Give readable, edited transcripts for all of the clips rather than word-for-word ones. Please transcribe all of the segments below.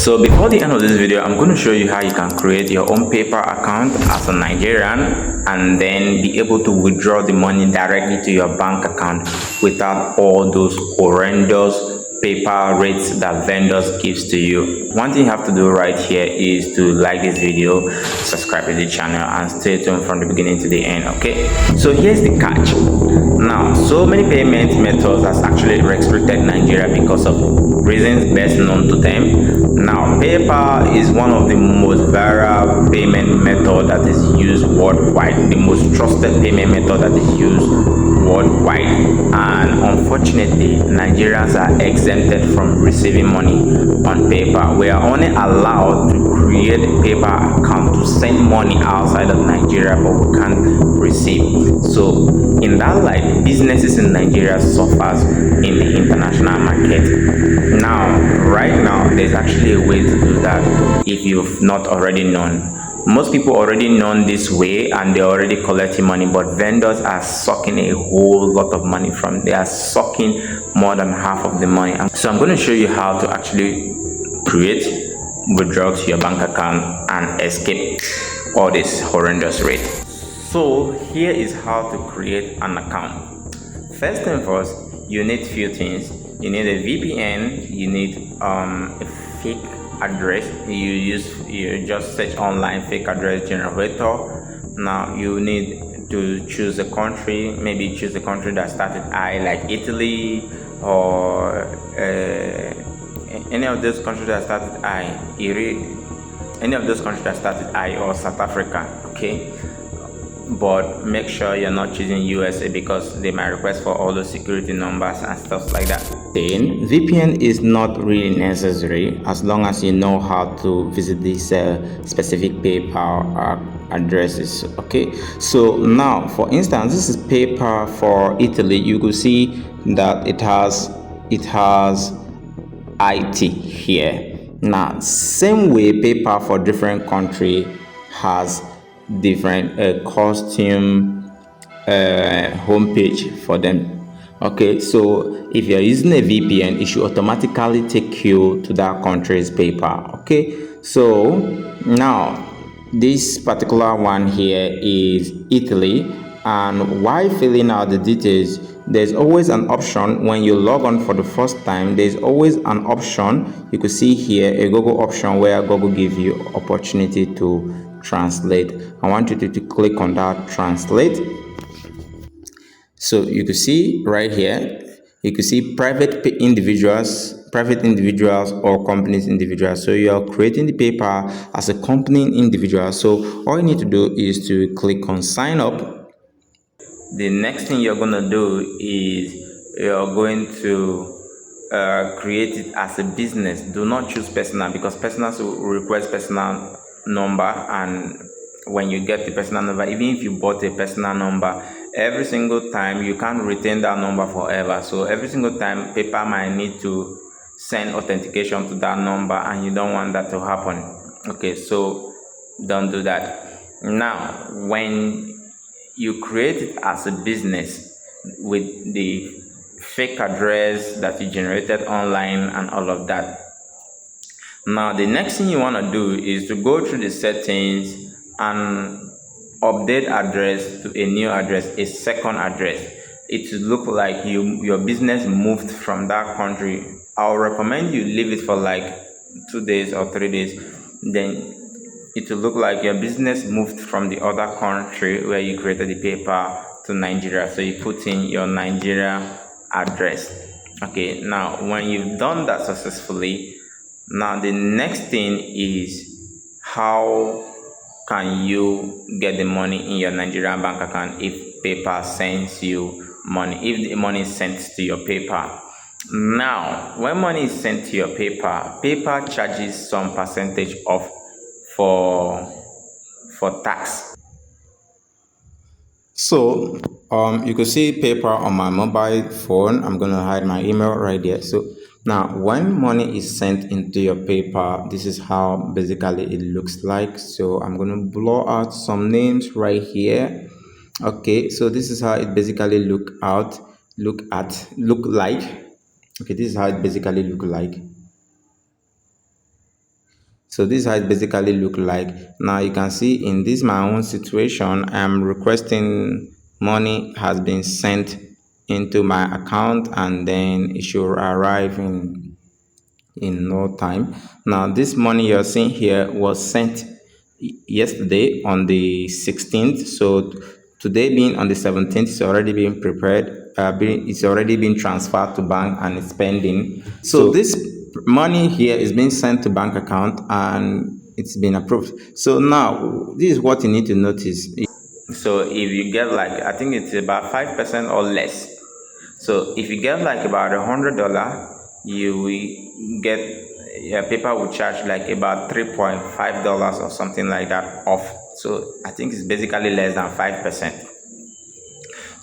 So before the end of this video, I'm going to show you how you can create your own PayPal account as a Nigerian and then be able to withdraw the money directly to your bank account without all those horrendous PayPal rates that vendors gives to you. One thing you have to do right here is to like this video, subscribe to the channel, and stay tuned from the beginning to the end. Okay, so here's the catch. Now, so many payment methods has actually restricted Nigeria because of reasons best known to them. Now, PayPal is one of the most viral payment method that is used worldwide, the most trusted payment method that is used worldwide, and unfortunately Nigerians are exempted from receiving money on PayPal. We are only allowed to create a PayPal account to send money outside of Nigeria, but we can't receive. So in that light, businesses in Nigeria suffers in the international market. Now, right now, there's actually a way to do that if you've not already known. Most people already know this way and they're already collecting money, but vendors are sucking a whole lot of money from. They are sucking more than half of the money. So I'm going to show you how to actually create, withdraw to your bank account and escape all this horrendous rate. So here is how to create an account. First and first, you need few things. You need a VPN, you need a fake address. You just search online fake address generator. Now you need to choose a country. Maybe choose a country that started I, like Italy, or any of those countries that started I, any of those countries that started I, or South Africa. Okay, but make sure you're not choosing USA because they might request for all those security numbers and stuff like that. Then VPN is not really necessary as long as you know how to visit these specific PayPal addresses. Okay, so now for instance, this is PayPal for Italy. You could see that it has IT here. Now same way PayPal for different country has different costume homepage for them. Okay, so if you're using a VPN, it should automatically take you to that country's PayPal. Okay, so now this particular one here is Italy, and while filling out the details, there's always an option when you log on for the first time. There's always an option, you could see here, a Google option where Google gives you opportunity to translate. I want you to click on that translate. So you can see right here, you can see private individuals or companies individuals. So you are creating the PayPal as a company individual. So all you need to do is to click on sign up. The next thing you're going to do is you're going to create it as a business. Do not choose personal because personal will request personal number, and when you get the personal number, even if you bought a personal number, every single time you can't retain that number forever. So every single time PayPal might need to send authentication to that number, and you don't want that to happen. Okay, so don't do that. Now when you create it as a business with the fake address that you generated online and all of that, now the next thing you want to do is to go through the settings and update address to a new address, a second address. It should look like your business moved from that country. I'll recommend you leave it for like 2 days or 3 days. Then it will look like your business moved from the other country where you created the PayPal to Nigeria. So you put in your Nigeria address. Okay, now when you've done that successfully, now the next thing is how can you get the money in your Nigerian bank account if PayPal sends you money, if the money is sent to your PayPal. Now when money is sent to your PayPal charges some percentage off for tax. So you can see PayPal on my mobile phone. I'm going to hide my email right there. So now when money is sent into your PayPal, this is how basically it looks like. So I'm going to blow out some names right here. Okay, so this is how it basically look like. Okay, this is how it basically look like. So this is how it basically look like. Now you can see in this my own situation, I'm requesting money has been sent into my account, and then it should arrive in no time. Now this money you're seeing here was sent yesterday on the 16th. So today being on the 17th, it's already been prepared. It's already been transferred to bank and it's pending. So this money here is being sent to bank account and it's been approved. So now this is what you need to notice. So if you get like, I think it's about 5% or less. So if you get like about $100, you will get PayPal will charge like about $3.5 or something like that off. So I think it's basically less than 5%.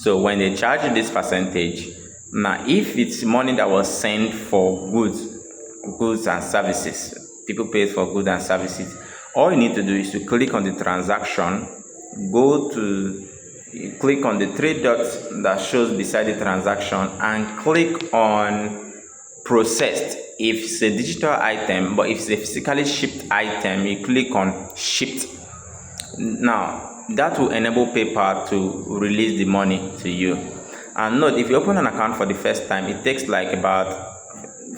So when they charge this percentage, now if it's money that was sent for goods and services, people pay for goods and services, all you need to do is to click on the transaction, click on the three dots that shows beside the transaction and click on processed. If it's a digital item, but if it's a physically shipped item, you click on shipped. Now that will enable PayPal to release the money to you. And note, if you open an account for the first time, it takes like about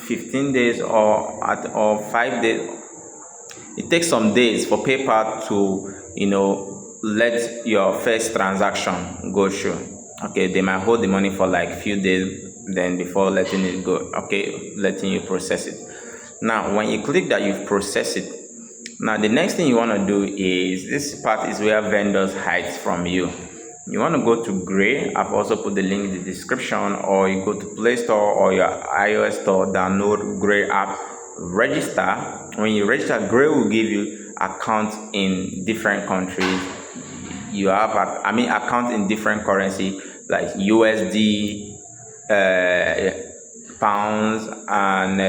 15 days or 5 days. It takes some days for PayPal to let your first transaction go through. Okay, they might hold the money for like a few days then before letting it go, letting you process it. Now when you click that you've processed it, now the next thing you want to do is, this part is where vendors hide from you. You want to go to 𝐵RAY. I've also put the link in the description, or you go to Play Store or your iOS store, download 𝐵RAY app, register. When you register, 𝐵RAY will give you accounts in different countries. You have account in different currency like USD, pounds, and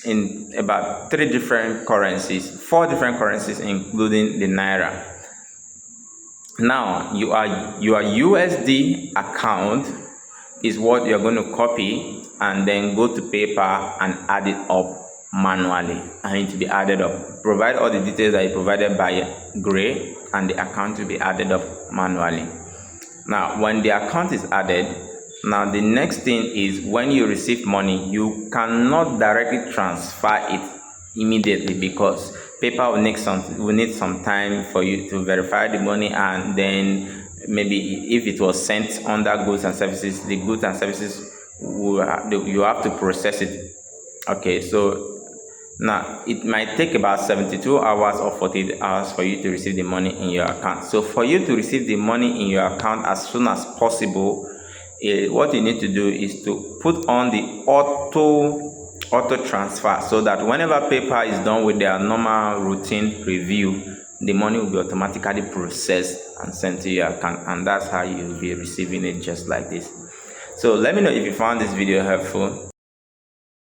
in about 4 different currencies, including the naira. Now your USD account is what you're going to copy and then go to PayPal and add it up manually. I need to be added up. Provide all the details that you provided by 𝐵RAY and the account will be added up manually. Now when the account is added, now the next thing is, when you receive money, you cannot directly transfer it immediately because PayPal will need some time for you to verify the money, and then maybe if it was sent under goods and services, the goods and services you have to process it. Okay, so now it might take about 72 hours or 48 hours for you to receive the money in your account. So for you to receive the money in your account as soon as possible, what you need to do is to put on the auto transfer, so that whenever PayPal is done with their normal routine review, the money will be automatically processed and sent to your account, and that's how you'll be receiving it, just like this. So let me know if you found this video helpful.